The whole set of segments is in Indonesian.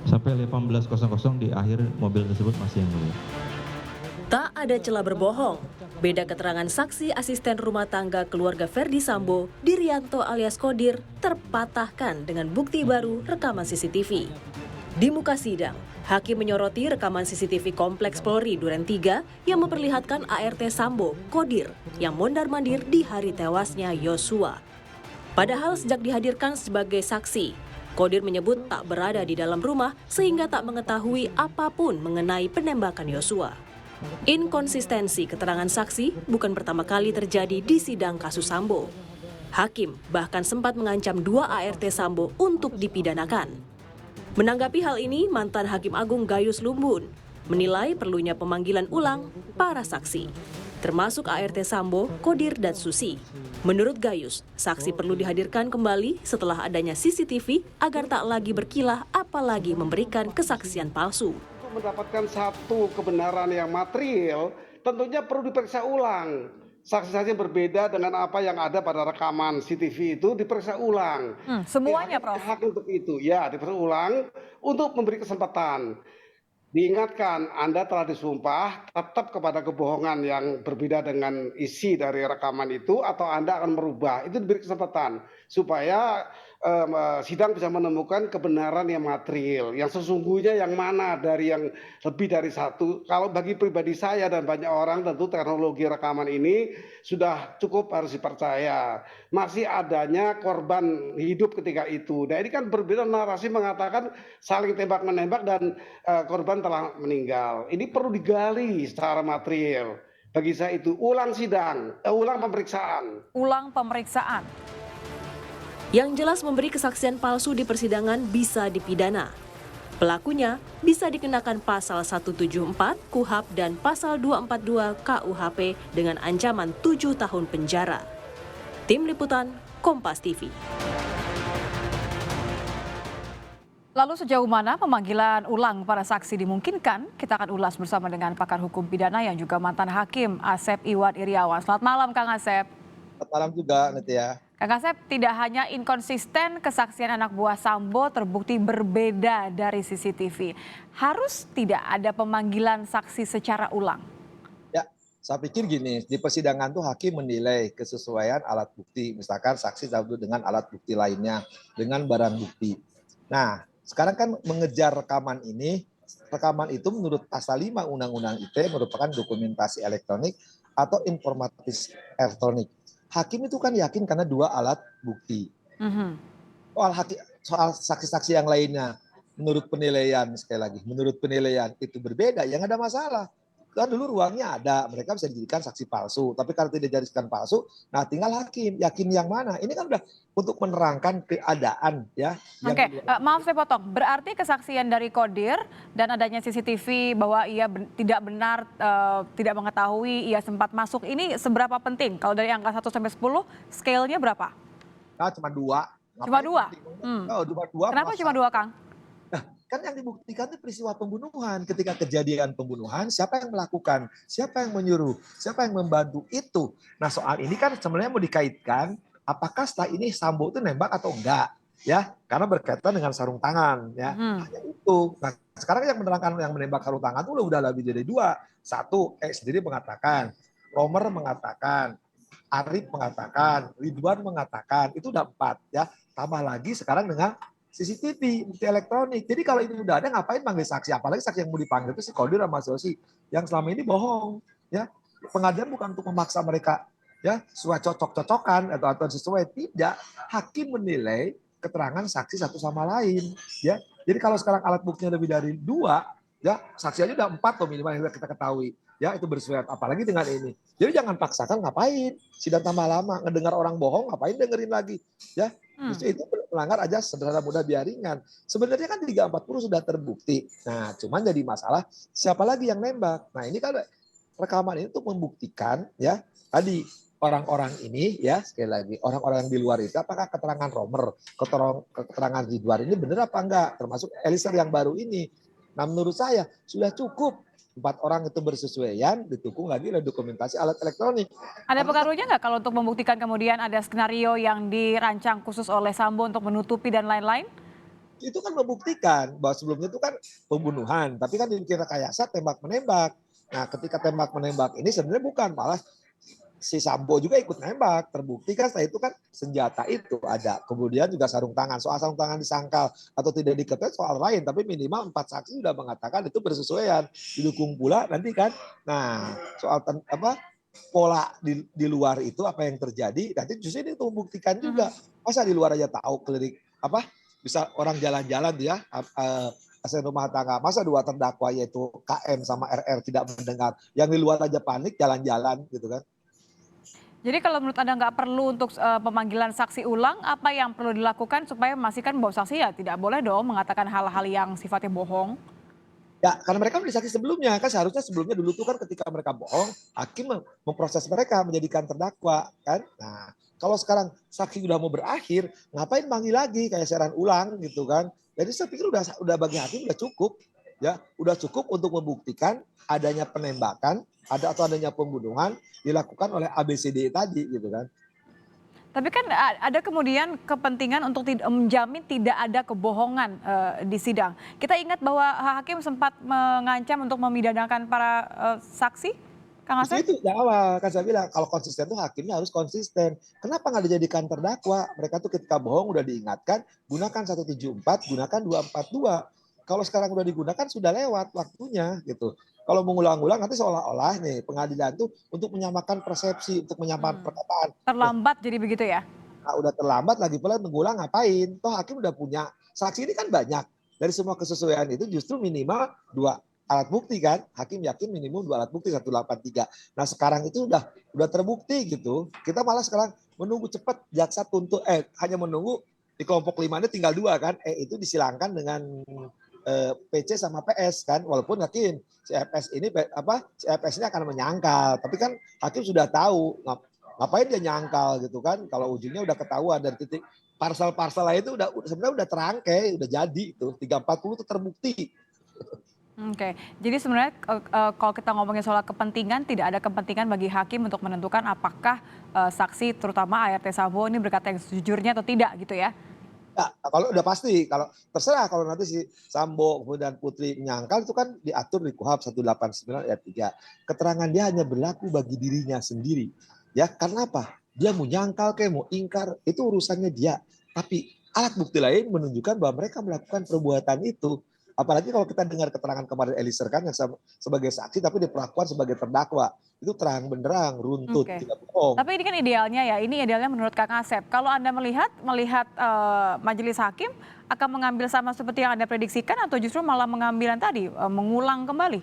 Sampai 18.00 di akhir mobil tersebut masih yang mulia. Tak ada celah berbohong. Beda keterangan saksi asisten rumah tangga keluarga Ferdi Sambo, Dirianto alias Kodir, terpatahkan dengan bukti baru rekaman CCTV. Di muka sidang, hakim menyoroti rekaman CCTV Kompleks Polri Duren 3 yang memperlihatkan ART Sambo, Kodir, yang mondar-mandir di hari tewasnya Yosua. Padahal sejak dihadirkan sebagai saksi, Kodir menyebut tak berada di dalam rumah sehingga tak mengetahui apapun mengenai penembakan Yosua. Inkonsistensi keterangan saksi bukan pertama kali terjadi di sidang kasus Sambo. Hakim bahkan sempat mengancam 2 ART Sambo untuk dipidanakan. Menanggapi hal ini, mantan Hakim Agung Gayus Lumbun menilai perlunya pemanggilan ulang para saksi, termasuk ART Sambo, Kodir, dan Susi. Menurut Gayus, saksi perlu dihadirkan kembali setelah adanya CCTV agar tak lagi berkilah apalagi memberikan kesaksian palsu. Untuk mendapatkan satu kebenaran yang material, tentunya perlu diperiksa ulang. Saksi-saksi yang berbeda dengan apa yang ada pada rekaman CCTV itu diperiksa ulang. Semuanya, Prof. Hak untuk itu, ya diperiksa ulang untuk memberi kesempatan. Diingatkan, Anda telah disumpah tetap kepada kebohongan yang berbeda dengan isi dari rekaman itu atau Anda akan merubah. Itu diberi kesempatan supaya sidang bisa menemukan kebenaran yang material, yang sesungguhnya yang mana dari yang lebih dari satu. Kalau bagi pribadi saya dan banyak orang tentu teknologi rekaman ini sudah cukup harus dipercaya. Masih adanya korban hidup ketika itu. Nah ini kan berbeda, narasi mengatakan saling tembak-menembak dan korban telah meninggal. Ini perlu digali secara material. Bagi saya itu ulang sidang, ulang pemeriksaan. Ulang pemeriksaan. Yang jelas memberi kesaksian palsu di persidangan bisa dipidana. Pelakunya bisa dikenakan pasal 174 KUHP dan pasal 242 KUHP dengan ancaman 7 tahun penjara. Tim Liputan, Kompas TV. Lalu sejauh mana pemanggilan ulang para saksi dimungkinkan? Kita akan ulas bersama dengan pakar hukum pidana yang juga mantan hakim, Asep Iwan Iryawan. Selamat malam, Kang Asep. Selamat malam juga, Natia. Kang Asep, tidak hanya inkonsisten kesaksian anak buah Sambo terbukti berbeda dari CCTV. Harus tidak ada pemanggilan saksi secara ulang? Ya, saya pikir gini, di persidangan tuh hakim menilai kesesuaian alat bukti. Misalkan saksi satu dengan alat bukti lainnya, dengan barang bukti. Nah, sekarang kan mengejar rekaman ini, rekaman itu menurut pasal 5 Undang-Undang ITE merupakan dokumentasi elektronik atau informatis elektronik. Hakim itu kan yakin karena 2 alat bukti. Soal saksi-saksi yang lainnya, menurut penilaian, sekali lagi, menurut penilaian itu berbeda, ya nggak ada masalah. Kan dulu ruangnya ada, mereka bisa dijadikan saksi palsu. Tapi kalau tidak dijadikan palsu, nah tinggal hakim, yakin yang mana. Ini kan udah untuk menerangkan keadaan ya. Oke, maaf saya potong. Berarti kesaksian dari Kodir dan adanya CCTV bahwa ia tidak benar, tidak mengetahui ia sempat masuk. Ini seberapa penting? Kalau dari angka 1 sampai 10, scale-nya berapa? Nah, cuma 2. Cuma 2? Oh, cuma 2. Kenapa cuma 2, Kang? Nah, kan yang dibuktikan itu peristiwa pembunuhan. Ketika kejadian pembunuhan, siapa yang melakukan, siapa yang menyuruh, siapa yang membantu itu. Nah, soal ini kan sebenarnya mau dikaitkan apakah setelah ini Sambo itu nembak atau enggak, ya? Karena berkaitan dengan sarung tangan, ya. Hanya itu. Nah, sekarang yang menerangkan yang menembak sarung tangan itu udah lebih dari 2. Satu, sendiri mengatakan, Romer mengatakan, Arif mengatakan, Ridwan mengatakan, itu udah 4, ya. Tambah lagi sekarang dengan CCTV, bukti elektronik. Jadi kalau ini udah ada, ngapain panggil saksi? Apalagi saksi yang mau dipanggil itu si Kodir sama Sosi yang selama ini bohong. Ya, pengadilan bukan untuk memaksa mereka ya sesuai cocok-cocokan atau sesuai, tidak. Hakim menilai keterangan saksi satu sama lain. Ya, jadi kalau sekarang alat buktinya lebih dari 2, ya saksi aja udah 4 loh minimal yang kita ketahui. Ya, itu bersesuaian. Apalagi dengan ini. Jadi jangan paksakan, ngapain? Sidang tambah lama, ngedengar orang bohong, ngapain dengerin lagi? Ya, justru itu melanggar aja sederhana mudah biar ringan. Sebenarnya kan 340 sudah terbukti. Nah, cuman jadi masalah siapa lagi yang nembak. Nah, ini kan rekaman ini untuk membuktikan ya tadi orang-orang ini ya sekali lagi orang-orang yang di luar itu apakah keterangan Romer, keterangan Ridwan ini benar apa enggak, termasuk Eliezer yang baru ini. Nah, menurut saya sudah cukup 4 orang itu bersesuaian, didukung lagi oleh dokumentasi alat elektronik. Ada Karena pengaruhnya nggak kalau untuk membuktikan kemudian ada skenario yang dirancang khusus oleh Sambo untuk menutupi dan lain-lain? itu kan membuktikan bahwa sebelumnya itu kan pembunuhan, tapi kan dikira rekayasa tembak-menembak. Nah, ketika tembak-menembak ini sebenarnya bukan, malah si Sambo juga ikut nembak. Terbukti kan setelah itu kan senjata itu ada. Kemudian juga sarung tangan. Soal sarung tangan disangkal atau tidak diketahui soal lain, tapi minimal 4 saksi sudah mengatakan itu bersesuaian. Didukung pula nanti kan. Nah, soal pola di luar itu apa yang terjadi, nanti justru ini untuk membuktikan juga. Masa di luar aja tahu keliling bisa orang jalan-jalan dia asisten rumah tangga, masa 2 terdakwa yaitu KM sama RR tidak mendengar, yang di luar aja panik jalan-jalan gitu kan. Jadi kalau menurut Anda nggak perlu untuk pemanggilan saksi ulang, apa yang perlu dilakukan supaya memastikan bahwa saksi ya tidak boleh dong mengatakan hal-hal yang sifatnya bohong? Ya, karena mereka menjadi saksi sebelumnya, kan seharusnya sebelumnya dulu tuh kan ketika mereka bohong, hakim memproses mereka menjadikan terdakwa kan. Nah, kalau sekarang saksi udah mau berakhir, ngapain manggil lagi kayak siaran ulang gitu kan. Jadi saya pikir udah bagi hakim udah cukup ya, udah cukup untuk membuktikan adanya penembakan, atau adanya pembunuhan dilakukan oleh ABCD tadi gitu kan. Tapi kan ada kemudian kepentingan untuk menjamin tidak ada kebohongan di sidang. Kita ingat bahwa hakim sempat mengancam untuk memidanakan para saksi, Kang Justru Asep? itu di awal kan saya bilang kalau konsisten tuh hakimnya harus konsisten. Kenapa nggak dijadikan terdakwa? Mereka tuh ketika bohong udah diingatkan, gunakan 174, gunakan 242. Kalau sekarang udah digunakan sudah lewat waktunya gitu. Kalau mengulang-ulang nanti seolah-olah nih pengadilan tuh untuk menyamakan persepsi, untuk menyamakan perkataan. Loh, Terlambat jadi begitu ya? udah terlambat lagi pula mengulang ngapain? Toh hakim udah punya saksi ini kan banyak. Dari semua kesesuaian itu justru minimal 2 alat bukti kan. Hakim yakin minimum 2 alat bukti 183. Nah, sekarang itu udah terbukti gitu. Kita malah sekarang menunggu cepat jaksa tuntut hanya menunggu di kelompok 5 ini tinggal 2 kan. Itu disilangkan dengan PC sama PS kan. Walaupun yakin CFS ini CFS ini akan menyangkal, tapi kan hakim sudah tahu ngapain dia nyangkal gitu kan, kalau ujungnya udah ketahuan dan titik parsel-parsel lain itu sebenarnya udah terangkai, udah jadi itu 340 itu terbukti. Oke, jadi sebenarnya kalau kita ngomongin soal kepentingan, tidak ada kepentingan bagi hakim untuk menentukan apakah saksi terutama ART Sambo ini berkata yang sejujurnya atau tidak gitu ya? Ya, kalau udah pasti, kalau terserah kalau nanti si Sambo kemudian Putri menyangkal itu kan diatur di KUHP 189 ayat 3. Keterangan dia hanya berlaku bagi dirinya sendiri. Ya, karena apa? Dia mau nyangkal kayak mau ingkar, itu urusannya dia. Tapi alat bukti lain menunjukkan bahwa mereka melakukan perbuatan itu. Apalagi kalau kita dengar keterangan kemarin Eliezer kan yang sebagai saksi tapi diperlakukan sebagai terdakwa. Itu terang benderang, runtut, Oke. tidak bohong. Tapi ini kan idealnya ya, ini idealnya menurut Kang Asep. Kalau Anda melihat majelis hakim akan mengambil sama seperti yang Anda prediksikan atau justru malah mengambil yang tadi, mengulang kembali?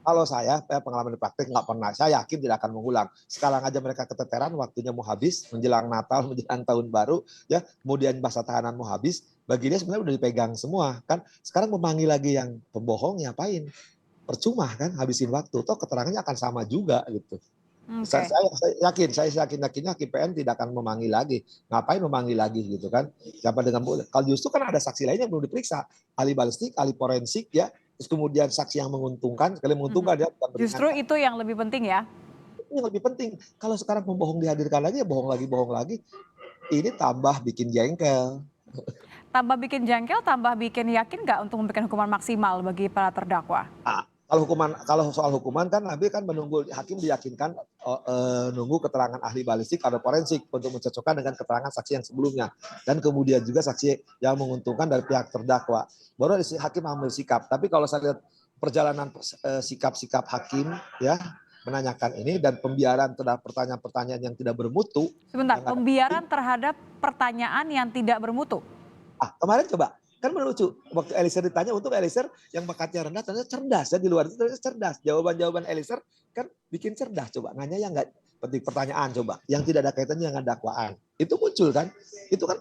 Kalau saya pengalaman di praktik nggak pernah, saya yakin tidak akan mengulang. Sekarang aja mereka keteteran, waktunya mau habis, menjelang Natal, menjelang Tahun Baru, ya kemudian masa tahanan mau habis, bagi dia sebenarnya udah dipegang semua kan. Sekarang memanggil lagi yang pembohong, ngapain? Percuma kan, habisin waktu. Toh keterangannya akan sama juga gitu. Oke. Saya yakinnya hakim PN tidak akan memanggil lagi. Ngapain memanggil lagi gitu kan? Siapa dengan kalau justru kan ada saksi lain yang belum diperiksa, ahli balistik, ahli forensik ya. Terus kemudian saksi yang menguntungkan, sekali menguntungkan ya bukan Justru meringankan. itu yang lebih penting ya? Ini yang lebih penting. Kalau sekarang pembohong dihadirkan lagi ya bohong lagi. Ini tambah bikin jengkel. Tambah bikin jengkel, tambah bikin yakin nggak untuk memberikan hukuman maksimal bagi para terdakwa? Kalau soal hukuman kan nanti kan menunggu hakim diyakinkan nunggu keterangan ahli balistik atau forensik untuk mencocokkan dengan keterangan saksi yang sebelumnya dan kemudian juga saksi yang menguntungkan dari pihak terdakwa. Baru hakim ambil sikap. Tapi kalau saya lihat perjalanan sikap-sikap hakim ya menanyakan ini dan pembiaran terhadap pertanyaan-pertanyaan yang tidak bermutu. Sebentar, yang pembiaran terhadap pertanyaan yang tidak bermutu. kemarin coba kan melucu waktu Eliezer ditanya, untuk Eliezer yang bakatnya rendah ternyata cerdas ya, di luar itu ternyata cerdas. Jawaban Eliezer kan bikin cerdas, coba nanya yang enggak penting pertanyaan coba yang tidak ada kaitannya dengan dakwaan. Itu muncul kan? Itu kan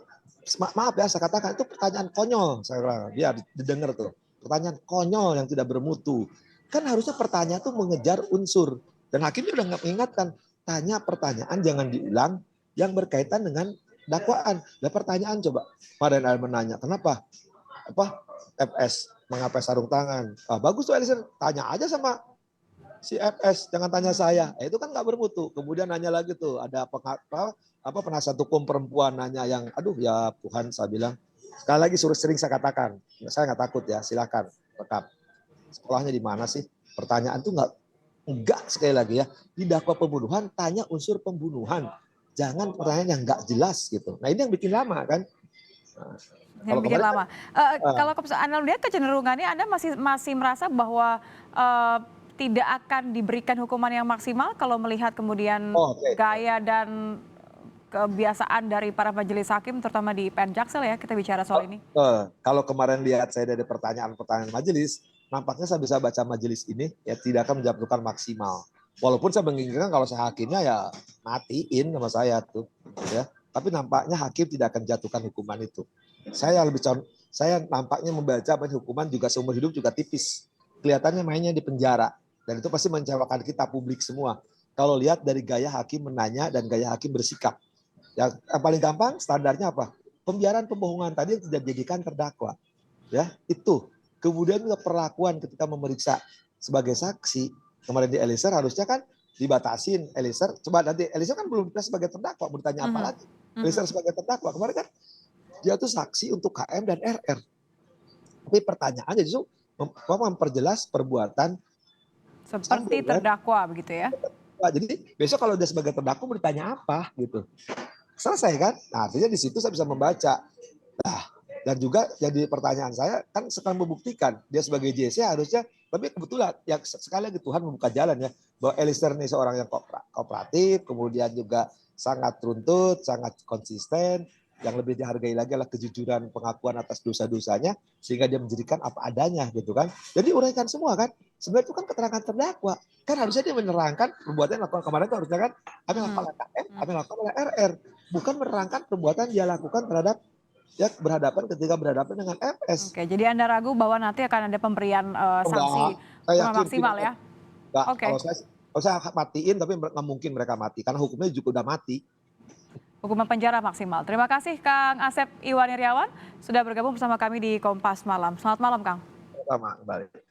maaf ya saya katakan itu pertanyaan konyol, saya bilang biar didengar tuh. Pertanyaan konyol yang tidak bermutu. Kan harusnya pertanyaan tuh mengejar unsur dan hakimnya udah mengingatkan, tanya pertanyaan jangan diulang yang berkaitan dengan dakwaan. Nah pertanyaan coba, Pak Renal menanya, kenapa FS mengapai sarung tangan? Bagus tuh Eliezer, tanya aja sama si FS, jangan tanya saya. Itu kan nggak bermutu. Kemudian nanya lagi tuh, ada penasihat hukum perempuan nanya yang, aduh ya Tuhan, saya bilang. Sekali lagi sering saya katakan, saya nggak takut ya, silakan rekam. Sekolahnya di mana sih? Pertanyaan tuh enggak sekali lagi ya. Didakwa pembunuhan, tanya unsur pembunuhan. Jangan pertanyaan yang nggak jelas gitu. Nah ini yang bikin lama kan. Nah, Yang bikin kemarin lama. Kalau Anda lihat kecenderungannya Anda masih merasa bahwa tidak akan diberikan hukuman yang maksimal kalau melihat kemudian oke. gaya dan kebiasaan dari para majelis hakim terutama di PN Jaksel ya, kita bicara soal ini. Kalau kemarin lihat saya dari pertanyaan-pertanyaan majelis, nampaknya saya bisa baca majelis ini ya tidak akan menjatuhkan maksimal. Walaupun saya menginginkan kalau saya hakimnya ya matiin sama saya tuh, ya. Tapi nampaknya hakim tidak akan jatuhkan hukuman itu. Saya nampaknya membaca hukuman juga seumur hidup juga tipis. Kelihatannya mainnya di penjara dan itu pasti mengecewakan kita publik semua. Kalau lihat dari gaya hakim menanya dan gaya hakim bersikap. Yang paling gampang standarnya apa? Pembiaran pembohongan tadi yang tidak dijadikan terdakwa. Ya, itu. Kemudian juga perlakuan ketika memeriksa sebagai saksi. Kemarin di Eliezer harusnya kan dibatasin. Eliezer, coba nanti Eliezer kan belum diperiksa sebagai terdakwa, mau ditanya apa lagi? Eliezer sebagai terdakwa. Kemarin kan dia tuh saksi untuk KM dan RR. Tapi pertanyaannya justru memperjelas perbuatan Seperti terdakwa begitu ya. Jadi besok kalau dia sebagai terdakwa bertanya apa gitu. Selesai kan? Nah, artinya di situ saya bisa membaca. Nah, dan juga jadi pertanyaan saya kan sekarang membuktikan dia sebagai JC harusnya, tapi kebetulan ya sekali lagi Tuhan membuka jalan ya bahwa Eliezer ini seorang yang kooperatif, kemudian juga sangat runtut, sangat konsisten. Yang lebih dihargai lagi adalah kejujuran pengakuan atas dosa-dosanya sehingga dia menjadikan apa adanya gitu kan. Jadi uraikan semua kan. Sebenarnya itu kan keterangan terdakwa. Kan harusnya dia menerangkan perbuatan yang dilakukan kemarin itu harusnya kan apa yang dilakukan oleh KM, apa yang dilakukan oleh RR. Bukan menerangkan perbuatan dia lakukan terhadap ya ketika berhadapan dengan FS. Oke, jadi Anda ragu bahwa nanti akan ada pemberian sanksi Saya hukuman yakin maksimal ya? Enggak, Oke. kalau saya matiin tapi nggak mungkin mereka mati karena hukumnya juga udah mati. Hukuman penjara maksimal. Terima kasih Kang Asep Iwan Iriawan sudah bergabung bersama kami di Kompas Malam. Selamat malam Kang. Sama kembali.